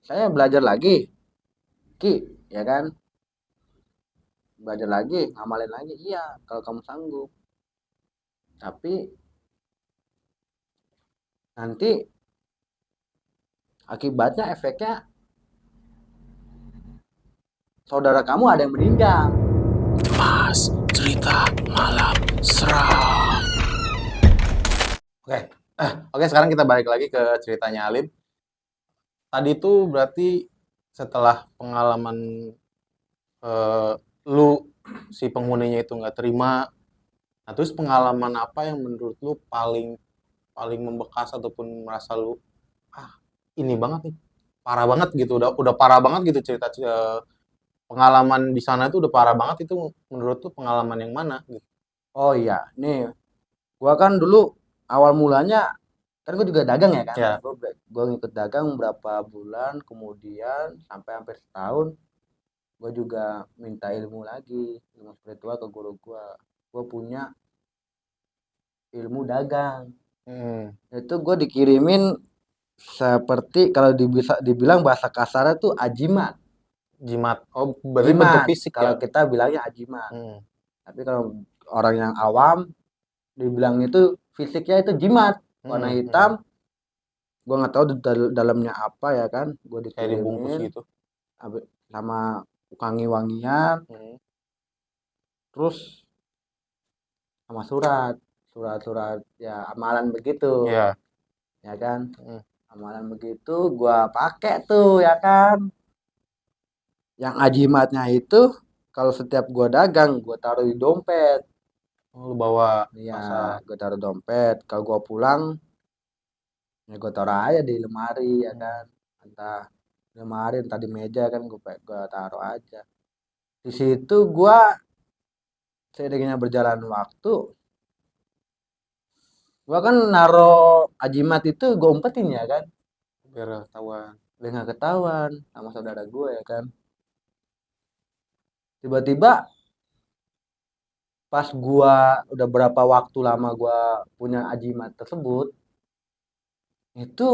saya belajar lagi, Ki, ya kan? Belajar lagi, ngamalin lagi. Iya, kalau kamu sanggup. Tapi nanti akibatnya efeknya saudara kamu ada yang meninggal. Mas cerita malam seram. Oke, oke sekarang kita balik lagi ke ceritanya Alim. Tadi tuh berarti setelah pengalaman lu si penghuninya itu nggak terima, nah terus pengalaman apa yang menurut lu paling paling membekas ataupun merasa lu ah ini banget nih parah banget gitu udah parah banget gitu cerita pengalaman di sana itu udah parah banget itu menurut lu pengalaman yang mana gitu? Oh iya, nih gua kan dulu awal mulanya kan gue juga dagang ya kan. Ya, Gue ngikut dagang berapa bulan, kemudian sampai hampir setahun gue juga minta ilmu lagi, ilmu spiritual ke guru gue. Gue punya ilmu dagang. hmm, Itu gue dikirimin seperti kalau bisa dibilang bahasa kasarnya tuh ajimat. jimat. Oh, berarti bentuk Jimat. fisik Kalau ya. kita bilangnya ajimat. Hmm. Tapi kalau orang yang awam dibilang itu fisiknya itu jimat. Warna Hmm, hitam. hmm. Gue nggak tahu dalamnya apa ya kan. Gue Kayak dibungkus dikirimin gitu. sama wangi-wangian. Hmm. Terus sama surat-surat ya amalan begitu Ya. ya kan, Hmm. amalan begitu gua pakai tuh ya kan, yang ajimatnya itu kalau setiap gua dagang gua taruh di dompet. Oh, lu bawa Ya, masa. gua taruh dompet, kalau gua pulang ya gua taruh aja di lemari ya Hmm. kan, entah di lemari entah di meja kan, gua taruh aja di situ. Gua seiringnya berjalan waktu gua kan naro ajimat itu gua umpetin ya kan, Biar ketahuan. biar nggak ketahuan sama saudara gue ya kan. Tiba-tiba pas gua udah berapa waktu lama gua punya ajimat tersebut, itu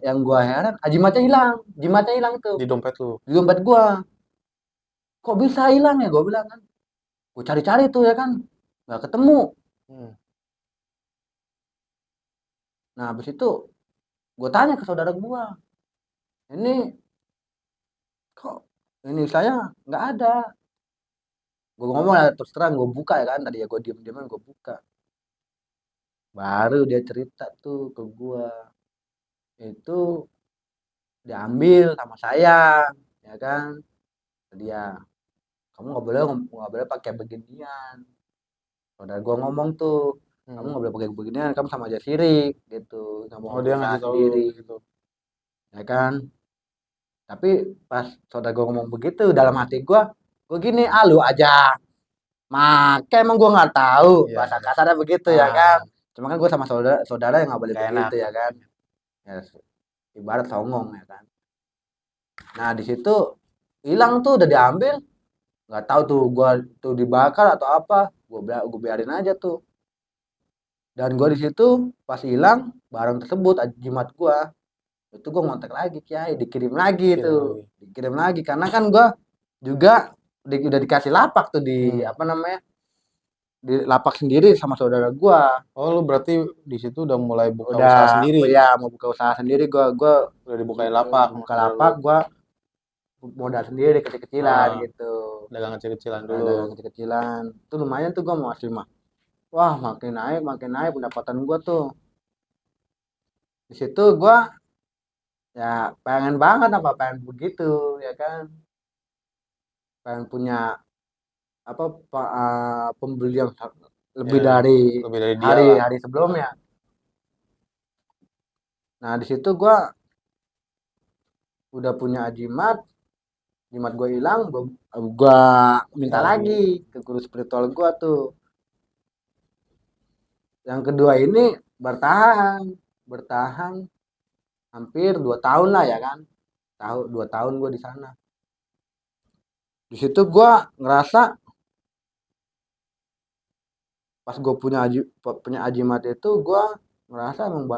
yang gua heran jimatnya hilang tuh Di dompet lu. di dompet gua. Kok bisa hilang ya, gua bilang kan. Gua cari-cari tuh ya kan, nggak ketemu. Hmm. Nah habis itu gua tanya ke saudara gua, ini kok ini saya nggak ada. Gua ngomong ya terus terang, gua buka ya kan, tadi ya gua diem-dieman gua buka, baru dia cerita tuh ke gua, itu diambil sama saya ya kan. Dia, kamu nggak boleh pakai beginian. Saudara gua ngomong tuh, kamu Hmm. nggak boleh pakai beginian, kamu sama aja sirik gitu, nggak mau Oh, dia usaha ngasih tahu lu sendiri kayak gitu. ya kan. Tapi pas saudara gua ngomong begitu, dalam hati gua gini, ah lu aja make, emang gua nggak tahu, Iya, bahasa iya. kasarnya begitu ya kan. Ah, Cuma kan gua sama saudara saudara yang nggak boleh nggak enak. begitu ya kan, ya ibarat songong ya kan. Nah di situ hilang tuh, udah diambil, nggak tahu tuh gua tuh dibakar atau apa. Gua biarin aja tuh. Dan gua di situ pas hilang barang tersebut, jimat gua itu, gua ngontak lagi Kiai, dikirim lagi Kirim tuh, lagi. dikirim lagi karena kan gua juga udah dikasih lapak tuh di Hmm. apa namanya, di lapak sendiri sama saudara gua. Oh, lu berarti di situ udah mulai buka Udah usaha sendiri. ya mau buka usaha sendiri, gua Udah dibukain lapak sama buka saudara lu. lapak, gua modal sendiri kecil-kecilan Ah, gitu. dagang kecil-kecilan Nah, dulu. dagang kecil-kecilan itu lumayan tuh, gua mau masih mah, wah makin naik pendapatan gua tuh. Di situ gua ya pengen banget, apa pengen begitu ya kan, pengen punya apa pembeli yang Ya, lebih dari lebih dari dia lah. hari-hari sebelumnya. Nah di situ gua udah punya jimat, jimat gua hilang, gua minta Minta lagi. lagi ke guru spiritual gua tuh. Yang kedua ini bertahan bertahan hampir 2 tahun lah ya kan, 2 tahun gua di sana. Di situ gua ngerasa pas gue punya ajimat itu, gue ngerasa emang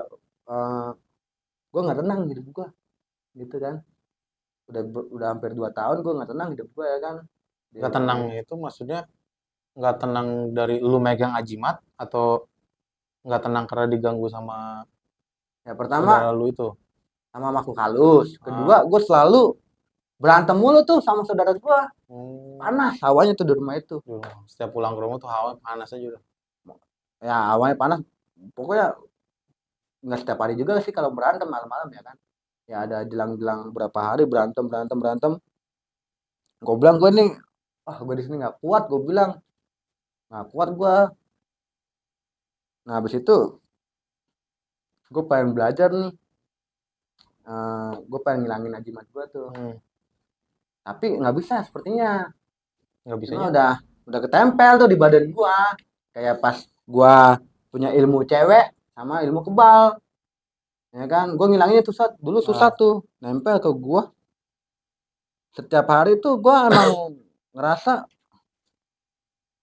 gue nggak tenang di hidup gue. gitu kan. Udah hampir 2 tahun gue nggak tenang hidup gue ya kan. Nggak tenang itu maksudnya nggak tenang dari lu megang ajimat atau nggak tenang karena diganggu sama Ya pertama saudara lu itu? sama makhluk halus, kedua Ah, gue selalu berantem mulu tuh sama saudara gue. hmm, Panas hawanya tuh di rumah itu. setiap pulang ke rumah tuh hawa panas aja udah. Ya hawanya panas, pokoknya nggak setiap hari juga sih kalau berantem malam-malam ya kan. Ya ada jelang-jelang berapa hari berantem berantem berantem. Gue bilang gue nih, gue di sini nggak kuat, gue bilang nggak kuat gue. Nah habis itu gue pengen belajar nih. Gue pengen ngilangin ajimat gue tuh, Hmm, tapi nggak bisa sepertinya. nggak Cuma bisanya. udah ketempel tuh di badan gue, kayak pas gue punya ilmu cewek sama ilmu kebal, ya kan. Gue ngilanginnya tuh dulu susah Ah, tuh, nempel ke gue. Setiap hari tuh gue emang ngerasa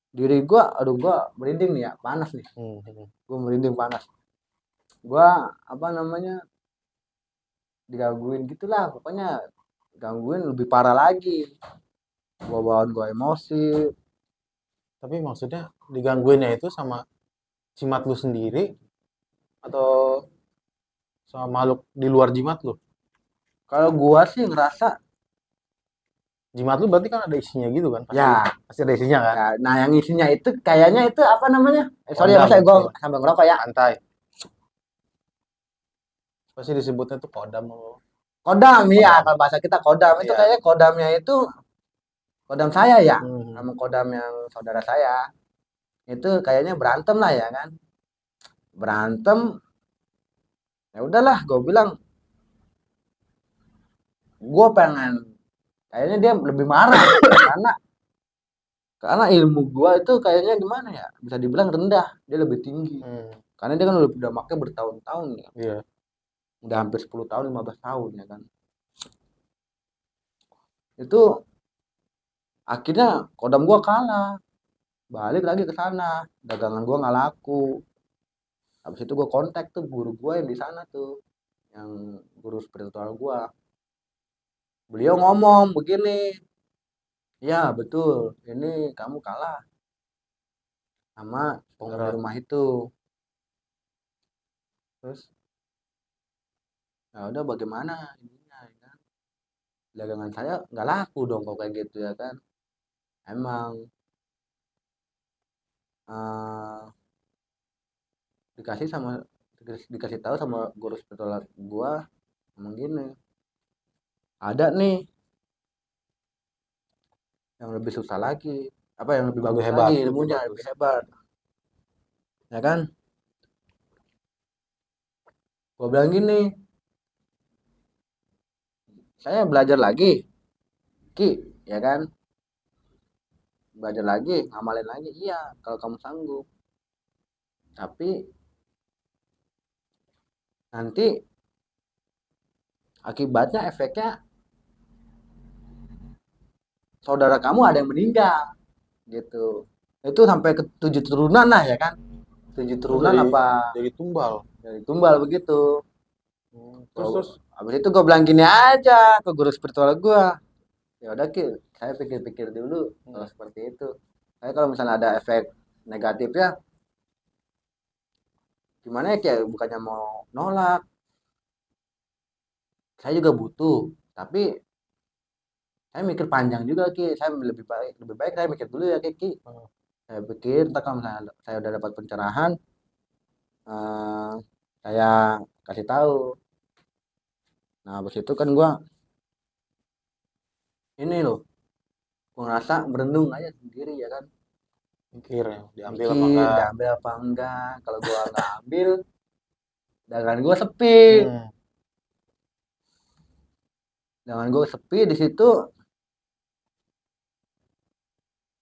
diri gue, aduh gue merinding nih ya, panas nih, hmm. gue merinding panas. Gue apa namanya digangguin gitulah, pokoknya gangguin lebih parah lagi. Gue bawaan gue emosi. Tapi maksudnya digangguinnya itu sama jimat lu sendiri atau sama makhluk di luar jimat lu? Kalau gue sih ngerasa Jimat lu berarti kan ada isinya gitu kan? Pasti ya, pasti ada isinya kan? ya, nah yang isinya itu kayaknya itu apa namanya? Sorry ya Kodam masa gue itu, sambil ngerokok ya. santai. Pasti disebutnya tuh kodam. Kodam ya, Kodam. kalau bahasa kita kodam itu Iya. kayaknya kodamnya itu kodam saya ya, Hmm. sama kodam yang saudara saya itu kayaknya berantem lah ya kan, berantem. Ya udahlah, gue bilang gue pengen, kayaknya dia lebih marah karena ilmu gue itu kayaknya gimana ya, bisa dibilang rendah, dia lebih tinggi Hmm. karena dia kan udah pakai bertahun-tahun ya, Iya. udah hampir 10 tahun 15 tahun ya kan. Itu akhirnya kodam gua kalah, balik lagi ke sana, dagangan gua nggak laku. Habis itu gua kontak tuh guru gua yang di sana tuh, yang guru spiritual gua. Beliau ngomong begini, ya betul, ini kamu kalah sama penghuni Saudara. rumah itu. Terus ya udah bagaimana ininya ya kan, dagangan saya nggak laku dong kalau kayak gitu ya kan. Emang eh, dikasih sama dikasih tahu sama guru spiritual gua, emang gini, ada nih yang lebih susah lagi, apa yang lebih Lebih bagus hebat, lagi lebih ilmunya, bagus. lebih hebat ya kan. Gue bilang gini, saya belajar lagi Ki, ya kan, belajar lagi ngamalin lagi, iya kalau kamu sanggup, tapi nanti akibatnya efeknya saudara kamu ada yang meninggal gitu. Itu sampai ke 7 turunan lah ya kan, 7 turunan Jadi apa tumbal. dari tumbal begitu. Terus terus. Habis itu gue bilang gini aja ke guru spiritual gue, ya udah Ki, saya pikir-pikir dulu kalau Hmm. seperti itu. Saya kalau misalnya ada efek negatif ya gimana ya, kayak bukannya mau nolak, saya juga butuh, tapi saya mikir panjang juga Ki, saya lebih baik saya mikir dulu ya Ki. Hmm. Saya pikir ntar kalau misalnya saya udah dapat pencerahan, eh, saya kasih tahu. Nah habis itu kan gua ini loh, gua ngerasa merenung aja sendiri ya kan, Mikir ya, diambil apa mikir enggak? diambil apa enggak. Kalau gua nggak ambil dagangan gua sepi, Hmm. di situ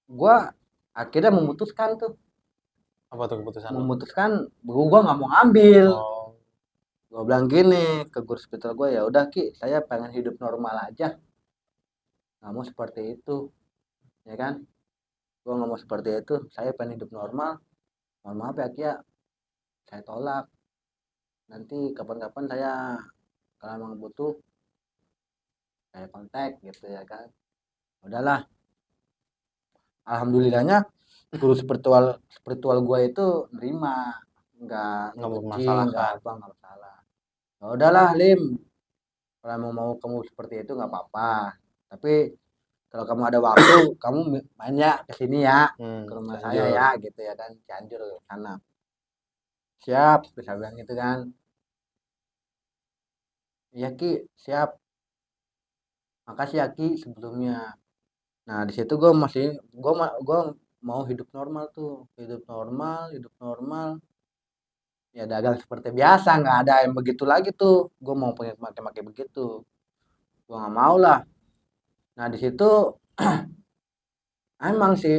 gua akhirnya memutuskan tuh, Apa tuh keputusan lo? gua nggak mau ambil. Oh, Gua bilang gini ke guru spiritual gua, ya udah Ki, saya pengen hidup normal aja, nggak mau seperti itu ya kan. Gua nggak mau seperti itu, saya pengen hidup normal. Mohon maaf ya Ki ya, saya tolak. Nanti kapan-kapan saya kalau emang butuh kayak kontak gitu ya kan. Udahlah, alhamdulillahnya guru spiritual gue itu nerima, nggak Nggak benci, nggak mempermasalahkan. apa, nggak masalah. Ya udahlah Lim, kalau mau kamu seperti itu nggak apa-apa, tapi kalau kamu ada waktu kamu mainnya ke sini ya, ke rumah saya Cianjur. ya gitu ya kan, Cianjur sana. Siap, bisa bilang gitu kan. Iya Ki, siap. Makasih ya Ki sebelumnya. Nah, di situ gue mau hidup normal tuh, hidup normal. Ya dagang seperti biasa, nggak ada yang begitu lagi tuh. Gue mau pengen pakai begitu. Gue nggak mau lah. Nah, di situ emang sih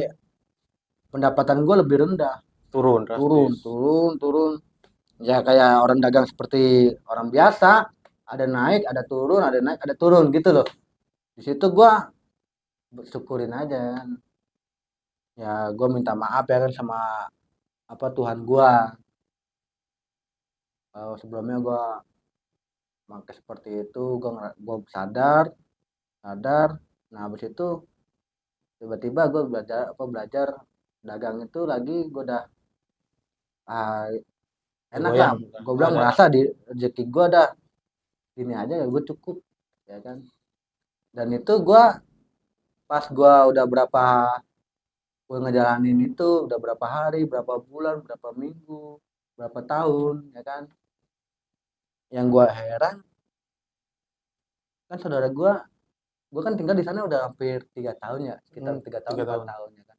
pendapatan gue lebih rendah. Turun Turun, drastis. turun, turun. Ya kayak orang dagang seperti orang biasa. Ada naik, ada turun, ada naik, ada turun gitu loh. Di situ gue bersyukurin aja. Ya gue minta maaf ya kan sama apa Tuhan gue. Sebelumnya gue pakai seperti itu, gue sadar, sadar. Nah habis itu tiba-tiba gue belajar dagang itu lagi. Gue udah ah, Udah enak lah. goyang. Gue bilang Ada. merasa di rezeki gue ada gini aja ya gue cukup ya kan. Dan itu gue pas gue udah gue ngejalanin itu udah berapa hari, berapa bulan, berapa minggu, berapa tahun ya kan. Yang gue heran kan saudara gue kan tinggal di sana udah hampir 3 tahun ya, sekitar 3 tahun, 4 3 tahun. tahun ya kan.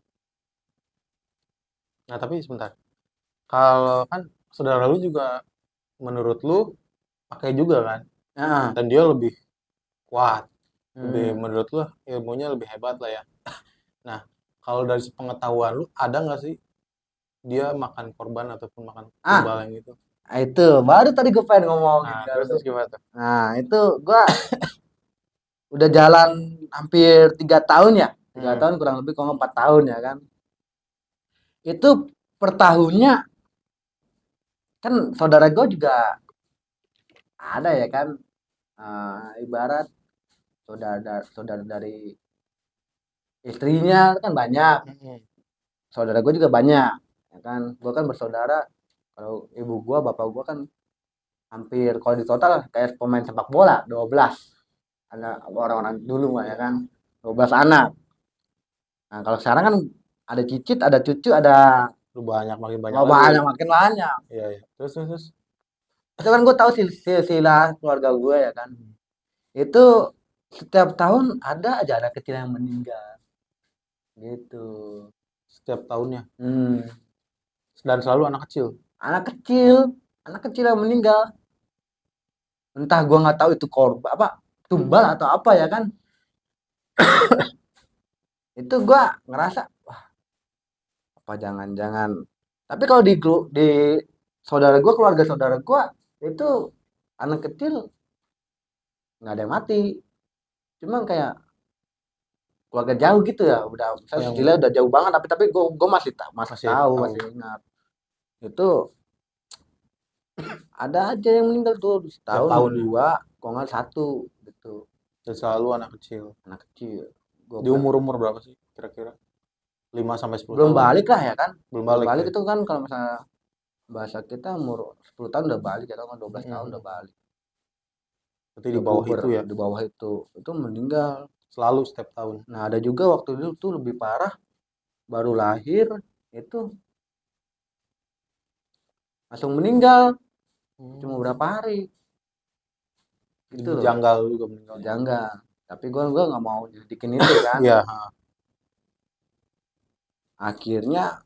Nah, tapi sebentar. Kalau kan saudara lu juga menurut lu pakai juga kan? Nah, Dan dia lebih kuat. Lebih hmm. menurut lu ilmunya lebih hebat lah ya. Nah, kalau dari sepengetahuan lu ada nggak sih dia makan korban ataupun makan Ah, tumbal yang itu? itu baru tadi gue pengen ngomongin Nah, kan terus tuh. terus gimana tuh? Nah, itu gue udah jalan hampir 3 tahun ya, 3 tahun kurang lebih kalau 4 tahun ya kan. Itu per tahunnya kan saudara gue juga ada ya kan, ibarat saudara saudara dari istrinya kan banyak, Hmm. saudara gue juga banyak ya kan. Gue kan bersaudara, kalau ibu gue bapak gue kan hampir kalau di total kayak pemain sepak bola 12 anak orang-orang dulu mah ya Iya. kan, 12 anak. Nah kalau sekarang kan ada cicit, ada cucu, ada Lu banyak makin banyak mau lagi. banyak makin banyak. Iya, iya. Terus terus terus. Itu kan gue tahu silsilah keluarga gue ya kan. Itu setiap tahun ada aja anak kecil yang meninggal gitu. Setiap tahunnya. Hmm. Dan selalu anak kecil. Anak kecil, anak kecil yang meninggal. Entah gua nggak tahu itu korban apa tumbal atau apa ya kan. Itu gua ngerasa wah, apa jangan-jangan. Tapi kalau di saudara gua, keluarga saudara gua itu anak kecil nggak ada yang mati. Cuma kayak keluarga jauh gitu ya. Udah Oh, saya yang istilahnya udah jauh banget tapi gua masih masih tahu, tahu. masih ingat. Itu ada aja yang meninggal tuh Setiap setahun tahun ya. dua, kok nggak satu gitu. Dan selalu anak kecil. Anak kecil. Gua Di bilang umur-umur berapa sih kira-kira? 5 sampai 10 belum tahun. balik lah ya kan. Belum Belum balik balik ya. itu kan kalau misalnya bahasa kita umur 10 tahun udah balik atau kan 12 tahun udah Mm-mm. balik. Berarti di Udah bawah puber itu ya. di bawah itu meninggal. Selalu setiap tahun. Nah, ada juga waktu itu tuh lebih parah, baru lahir itu langsung meninggal cuma berapa hari gitu loh. Janggal juga meninggalnya. Janggal. Tapi gua nggak mau nyelidikin itu kan. Iya. Akhirnya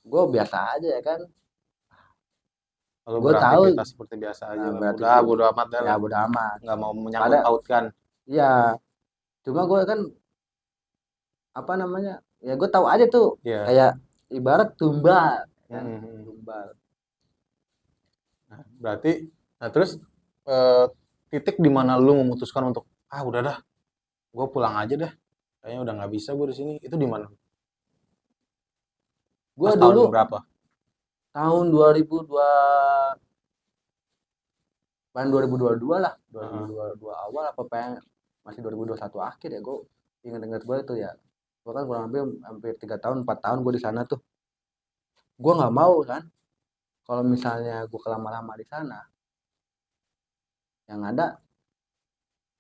gua biasa aja ya kan. Lalu Gue tahu beraktivitas seperti biasa aja lah. berarti Udah bodo amat dah ya lah. bodo amat. Nggak mau menyangkut Pada pautkan. ya cuma gue kan apa namanya ya gue tahu aja tuh Iya. kayak ibarat tumbal kan, Mm-mm. tumbal. Nah, berarti, nah terus eh, titik di mana lu memutuskan untuk udah dah, gue pulang aja dah. Kayaknya udah nggak bisa gue di sini. Itu di mana? Gue Pas tahun dulu berapa? tahun 2002 Pan 2022 lah, Heeh. 2022 awal apa pengen masih 2021 akhir ya, gue ingat-ingat gue itu ya. Gue kan kurang lebih hampir 3 tahun 4 tahun gue di sana tuh. Gue nggak mau kan kalau misalnya gue kelama-lama di sana, yang ada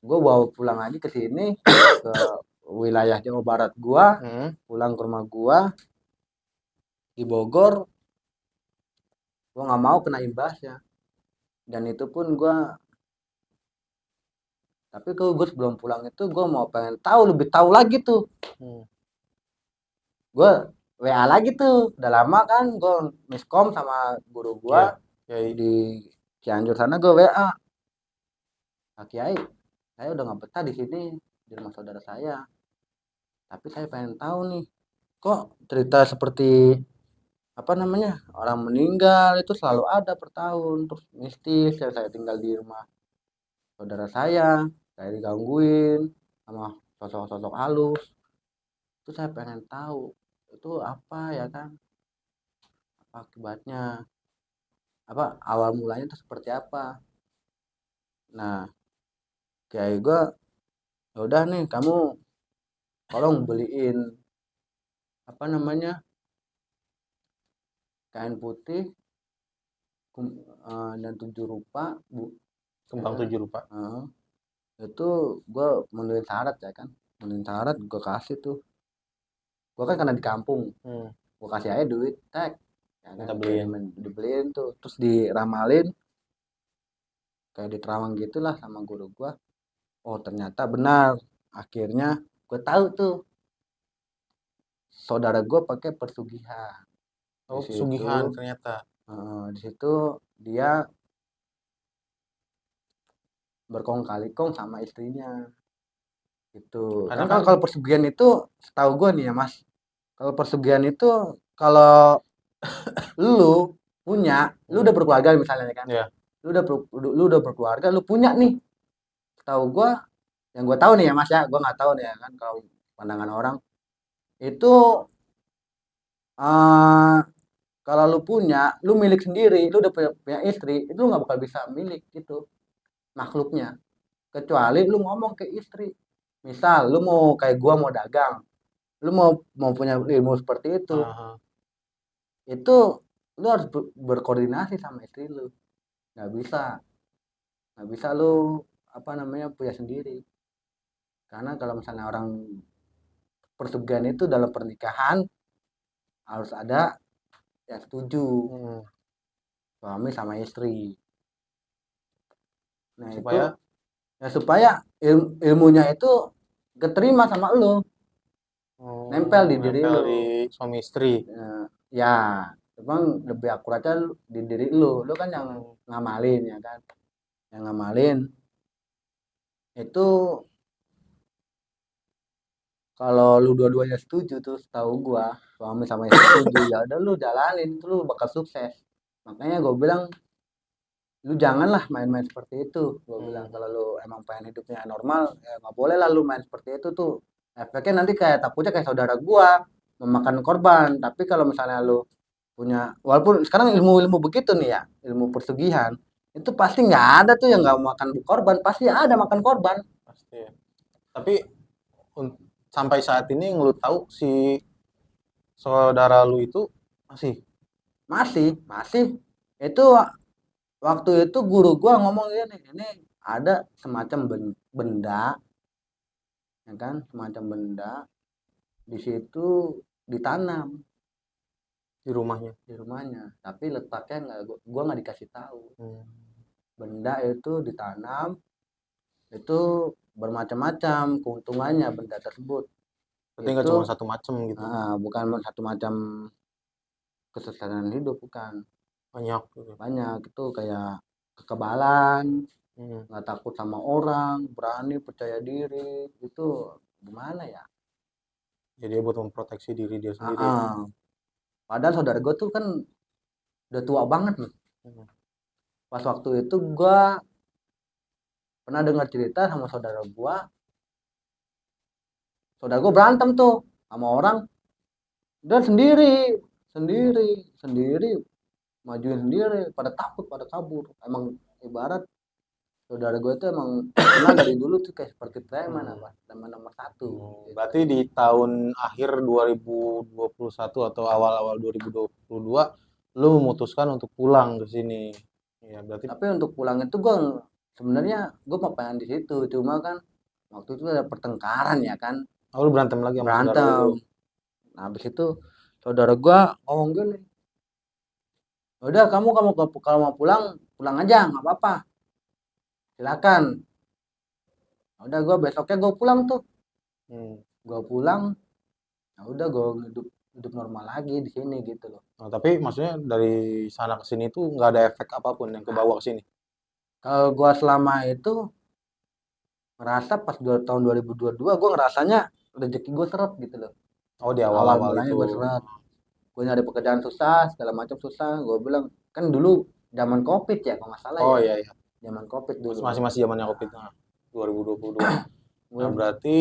gue bawa pulang lagi ke sini ke wilayah Jawa Barat gue, pulang ke rumah gue di Bogor. Gue nggak mau kena imbasnya, dan itu pun gue, tapi gue sebelum pulang itu gue mau pengen tahu lebih tahu lagi tuh. Gue WA lagi tuh, udah lama kan gue miskom sama guru gue Kiai. di Cianjur sana. Gue WA, Pak Kiai, saya udah nggak betah di sini di rumah saudara saya, tapi saya pengen tahu nih, kok cerita seperti apa namanya orang meninggal itu selalu ada per tahun, terus mistis ya, saya tinggal di rumah saudara saya digangguin sama sosok-sosok halus. Itu saya pengen tahu itu apa ya kan, apa akibatnya, apa awal mulanya itu seperti apa. Nah, kayak gue, ya udah nih kamu tolong beliin apa namanya kain putih dan 7 rupa bu, Kembang ya, 7 rupa. itu gue menulis syarat ya kan, menulis syarat gue kasih tuh. Gue kan karena di kampung, gue kasih aja duit tek ya kan, Minta beliin. dibeliin tuh, terus diramalin kayak diterawang gitulah sama guru gue. Oh ternyata benar, akhirnya gue tahu tuh saudara gue pakai persugihan. Oh, Di situ, pesugihan ternyata. di situ dia berkong kali kong sama istrinya gitu. Karena Kan kalau persugihan itu setahu gue nih ya Mas, kalau persugihan itu kalau lu punya, lu udah berkeluarga misalnya kan, Iya. lu udah berkeluarga, lu punya nih, setahu gue, yang gue tahu nih ya Mas ya, gue nggak tahu nih ya kan kalau pandangan orang itu, kalau lu punya, lu milik sendiri, lu udah punya istri, itu lu nggak bakal bisa milik itu makhluknya, kecuali lu ngomong ke istri. Misal lu mau kayak gua mau dagang, lu mau punya ilmu seperti itu lu harus berkoordinasi sama istri lu. Nggak bisa, nggak bisa lu apa namanya punya sendiri. Karena kalau misalnya orang persugihan itu dalam pernikahan harus ada yang setuju, suami sama istri. Nah Supaya? itu ya supaya ilmunya itu keterima sama lo, nempel di diri nempel lo. di suami istri. Ya emang lebih akuratnya di diri lo kan yang ngamalin ya kan, yang ngamalin itu. Kalau lu dua-duanya setuju tuh, setahu gua suami sama istri setuju, ya udah lu jalanin itu lu bakal sukses. Makanya gue bilang lu janganlah main-main seperti itu. Gue bilang kalau lu emang pengen hidupnya normal ya nggak boleh lah lu main seperti itu tuh. Efeknya nanti kayak takutnya kayak saudara gua memakan korban. Tapi kalau misalnya lu punya, walaupun sekarang ilmu-ilmu begitu nih ya, ilmu persugihan itu pasti nggak ada tuh yang nggak makan korban, pasti ada makan korban. Pasti ya. Tapi sampai saat ini yang lu tahu si saudara lu itu masih itu waktu itu guru gua ngomong gini, ini ada semacam benda ya kan, semacam benda di situ ditanam di rumahnya. Tapi letaknya gua nggak dikasih tahu. Benda itu ditanam, itu bermacam-macam keuntungannya benda tersebut. Berarti nggak cuma satu macam gitu. Bukan satu macam kesuksesan hidup, bukan. Banyak itu kayak kekebalan, nggak takut sama orang, berani, percaya diri, itu gimana ya? Jadi buat memproteksi diri dia sendiri. Padahal saudara gue tuh kan udah tua banget nih. Pas waktu itu gue pernah dengar cerita sama saudara gue berantem tuh sama orang, dan sendiri majuin sendiri, pada takut, pada kabur. Emang ibarat saudara gue tuh emang kenal dari dulu tuh kayak seperti preman Hmm. apa, preman nomor satu. Gitu. Berarti di tahun akhir 2021 atau awal-awal 2022 lu memutuskan untuk pulang ke sini. Ya, berarti Tapi untuk pulang itu gue sebenarnya gue mau pengen di situ, cuma kan waktu itu ada pertengkaran ya kan, lu berantem lagi sama saudara lu. berantem. Nah, habis itu saudara gue ngomong gini, udah kamu kalau mau pulang pulang aja nggak apa-apa, silakan. Udah gue besoknya gue pulang tuh, Hmm. gue pulang, ya udah gue hidup hidup normal lagi di sini gitu loh. Nah, tapi maksudnya dari sana ke sini tuh nggak ada efek apapun yang ke bawah ke sini. Kalau gue selama itu ngerasa pas tahun 2022 gue ngerasanya rezeki gue seret gitu loh. Oh, di Awal awal-awal mulanya itu. gue seret, gue nyari pekerjaan susah segala macam susah. Gue bilang kan dulu zaman covid ya kalau nggak salah Oh, ya, iya, iya. zaman covid dulu. Masih zamannya Covid, nah, 2022. Nah, Gue berarti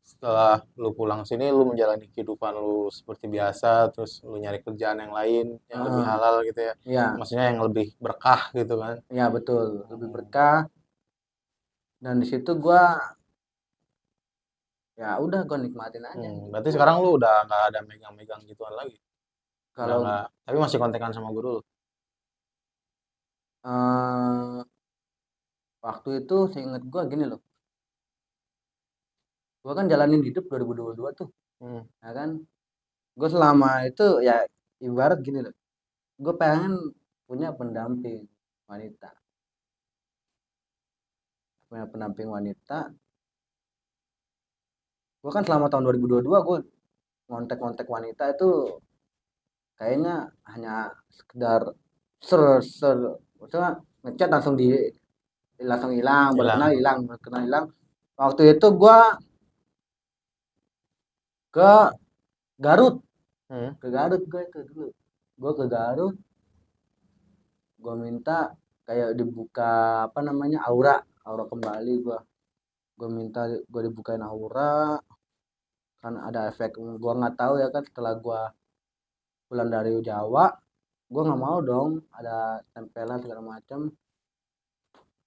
setelah lu pulang sini lu menjalani kehidupan lu seperti biasa, terus lu nyari kerjaan yang lain yang lebih halal gitu ya. ya Maksudnya yang lebih berkah gitu kan. ya betul, lebih Hmm. berkah. Dan di situ gue ya udah gue nikmatin aja. Berarti sekarang lu udah nggak ada megang-megang gituan lagi. Udah Kalau nggak, tapi masih kontekan sama guru lu. eh, waktu itu seingat gue gini loh, gue kan jalanin hidup 2022 tuh, Hmm. ya kan. Gue selama itu ya ibarat gini loh, gue pengen punya pendamping wanita, punya pendamping wanita. Gue kan selama tahun 2022 gue ngontek-ngontek wanita itu kayaknya hanya sekedar ser maksudnya ngechat langsung hilang, Hilang. baru kenal hilang. Waktu itu gue ke Garut, Hmm. gue itu dulu, gue ke Garut, gue minta kayak dibuka apa namanya aura aura kembali. Gue minta gue dibukain aura, kan ada efek. Gue nggak tahu ya kan, setelah gue pulang dari Jawa gue nggak mau dong ada tempelan segala macam.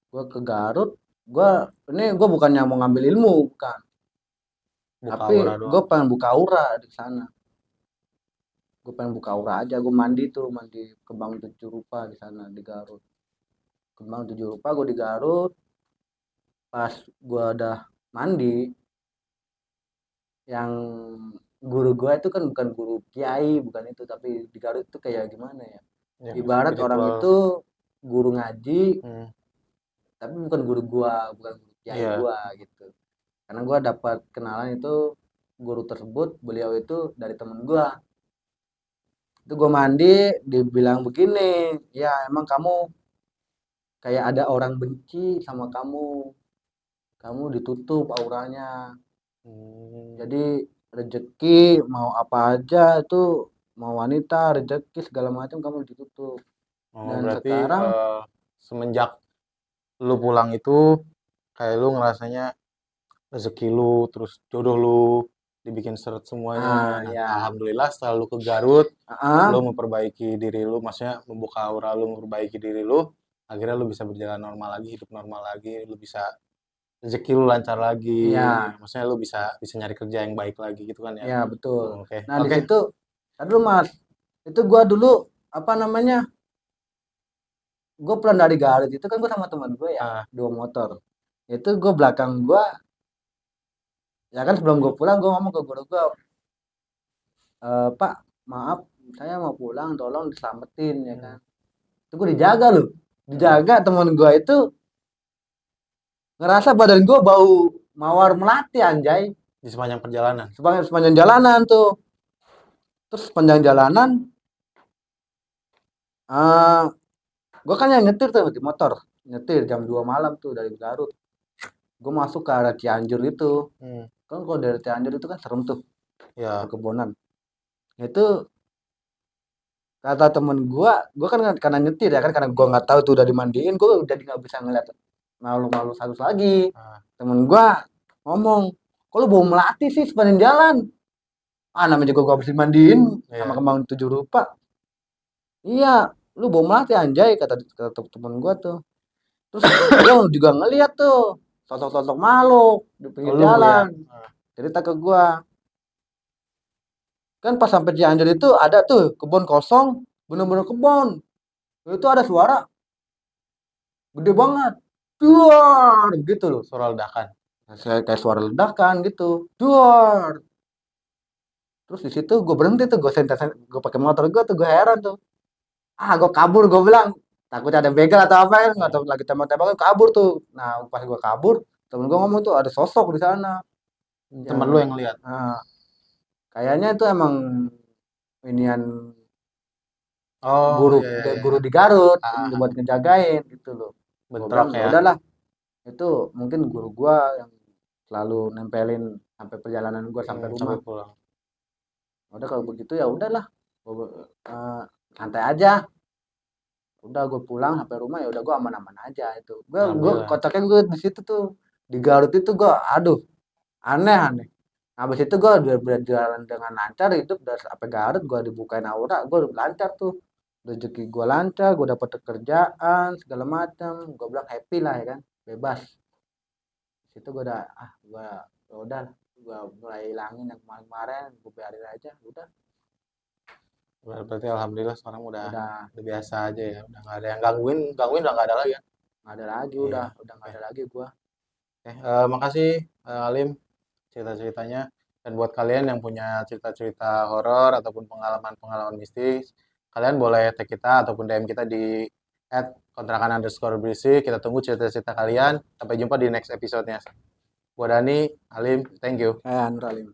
Gue ke Garut, gue gue bukannya mau ngambil ilmu bukan, Buka tapi aura gue doang. pengen buka aura di sana. Gue pengen buka aura aja. Gue mandi kembang tujuh rupa di sana di Garut. Kembang tujuh rupa gue di Garut. Pas gue udah mandi, yang guru gue itu kan bukan guru kiai, bukan itu, tapi di Garut itu kayak gimana ya, Ya, ibarat orang spiritual. itu guru ngaji Hmm. tapi bukan guru gua, bukan guru kiai Iya. gua gitu. Karena gua dapat kenalan itu guru tersebut, beliau itu dari temen gua. Itu gua mandi dibilang begini, ya emang kamu kayak ada orang benci sama kamu ditutup auranya. Hmm. Jadi rezeki mau apa aja itu, mau wanita rezeki segala macam kamu ditutup. Oh, Dan berarti sekarang semenjak lu pulang itu kayak lu ngerasanya rezeki lu terus jodoh lu dibikin seret semuanya. Nah, ya alhamdulillah setelah lu ke Garut, lu ah, memperbaiki diri lu, maksudnya membuka aura lu, memperbaiki diri lu, akhirnya lu bisa berjalan normal lagi, hidup normal lagi, lu bisa rezeki lu lancar lagi, ya maksudnya lu bisa bisa nyari kerja yang baik lagi gitu kan ya. ya betul. Oke, Nah di oke. situ, aduh mas, itu gua dulu apa namanya, gue pulang dari Garut itu kan gue sama teman gue ya, Ah, dua motor. Itu gue belakang gue, ya kan sebelum gue pulang gue ngomong ke guru gue, Pak maaf saya mau pulang tolong diselamatin ya hmm, kan. Itu gue dijaga loh, hmm. dijaga. Teman gue itu ngerasa badan gue bau mawar melati anjay, Di sepanjang perjalanan. sepanjang jalanan tuh. Terus sepanjang jalanan uh, gue kan yang nyetir tuh di motor, nyetir jam 2 malam tuh dari Garut. Gue masuk ke arah Cianjur itu. Hmm, Kan kalau dari Cianjur itu kan serem tuh, ya, perkebunan. Itu kata temen gua kan karena nyetir ya kan, karena gua nggak tahu tuh udah dimandiin, gua udah nggak bisa ngeliat malu-malu halus lagi. ah, Temen gua ngomong, kok lu bau melati sih sepanjang jalan? Ah namanya juga gua habis dimandiin sama ya. kembang tujuh rupa. Iya, lu bau melati anjay, kata temen gua tuh. Terus Dia juga ngeliat tuh sosok-sosok makhluk di pinggir Lu ngeliat. jalan. Cerita ke gua. Kan pas sampai Cianjur itu ada tuh kebun kosong, bener-bener kebun. Itu ada suara gede banget. Duar gitu loh. Suara ledakan. Kayak suara ledakan gitu. Duar. Terus di situ gue berhenti tuh, gue pakai motor gue tuh, gue heran tuh. Gue kabur, gue bilang takutnya ada begal atau apa kan, nggak tahu lagi tembak-tembakan kabur tuh. Nah pas gue kabur, temen gue ngomong tuh ada sosok di sana. Temen lu yang ngeliat. Nah, kayaknya itu emang inian Oh, guru iya. guru di Garut Ah, buat ngejagain gitu loh. Gue bilang bentrok ya ya. udahlah, itu mungkin guru gua yang selalu nempelin sampai perjalanan gua sampai rumah. Sampai pulang. Udah kalau begitu ya udahlah, gua, santai aja. Udah gue pulang sampai rumah ya udah gue aman-aman aja itu. Gue Alhamdulillah. kocaknya gue di situ tuh di Garut itu gue aduh aneh. Habis itu gue udah berjalan dengan lancar hidup dari sampai Garut gue dibukain aura gue lancar tuh rezeki gue lancar gue dapet kerjaan segala macam gue bilang happy lah ya kan bebas. Di situ gue udah gue ya udah gue mulai hilangin yang kemarin gue biarin aja udah Berarti alhamdulillah sekarang udah udah biasa aja ya. Udah nggak ada yang gangguin udah nggak ada lagi ya. nggak ada lagi Iya. udah nggak ada lagi gue. Makasih Alim cerita-ceritanya. Dan buat kalian yang punya cerita-cerita horor ataupun pengalaman-pengalaman mistis, kalian boleh tag kita ataupun DM kita di @kontrakan_berisik. Kita tunggu cerita-cerita kalian. Sampai jumpa di next episode-nya. Gua Dani, Alim, thank you. Nur Alim.